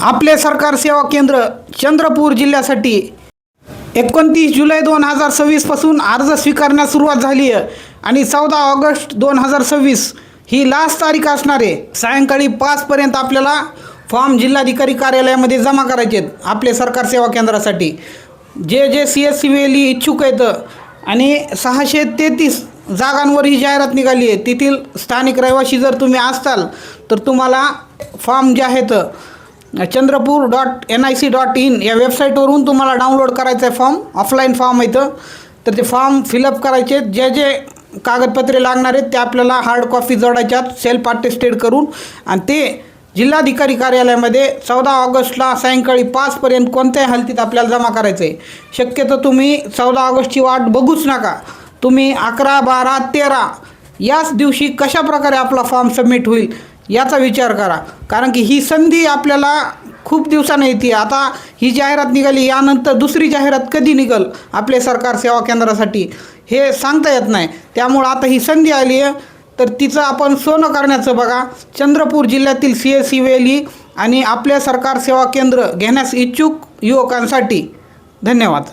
आपले सरकार सेवा केंद्र चंद्रपूर जिल्ह्यासाठी 29 जुलै 2026 पासून अर्ज स्वीकारण्यास सुरुवात झाली आहे आणि 14 ऑगस्ट 2026 ही लास्ट तारीख असणार आहे। सायंकाळी 5 पर्यंत आपल्याला फॉर्म जिल्हाधिकारी कार्यालयामध्ये जमा करायचे आहेत। आपले सरकार सेवा केंद्रासाठी जे CSCVLE इच्छुक आहेत आणि 633 जागांवर ही जाहिरात निघाली आहे। तेथील स्थानिक रहिवासी जर तुम्ही असाल तर तुम्हाला फॉर्म जे आहेत chandrapur.nic.in या वेबसाईटवरून तुम्हाला डाउनलोड करायचा आहे। फॉर्म ऑफलाईन फॉर्म आहे तर ते फॉर्म फिलअप करायचे। जे कागदपत्रे लागणार आहेत ते आपल्याला हार्ड कॉपी जोडायच्यात सेल्फ अटेस्टेड करून आणि ते जिल्हाधिकारी कार्यालयामध्ये 14 ऑगस्टला सायंकाळी 5 पर्यंत कोणत्याही हालतीत आपल्याला जमा करायचं आहे। शक्यतो तुम्ही 14 ऑगस्टची वाट बघूच नका। तुम्ही 11, 12, 13 याच दिवशी कशा प्रकारे आपला फॉर्म सबमिट होईल याचा विचार करा, कारण की ही संधी आपल्याला खूप दिवसांनी येते। आता ही जाहिरात निघाली, यानंतर दुसरी जाहिरात कधी निघेल आपले सरकार सेवा केंद्रासाठी हे सांगता येत नाही। त्यामुळे आता ही संधी आली आहे तर तिचं आपण सोनं करण्याचं बघा। चंद्रपूर जिल्ह्यातील CSCVLE आणि आपले सरकार सेवा केंद्र घेण्यास इच्छुक युवकांसाठी धन्यवाद।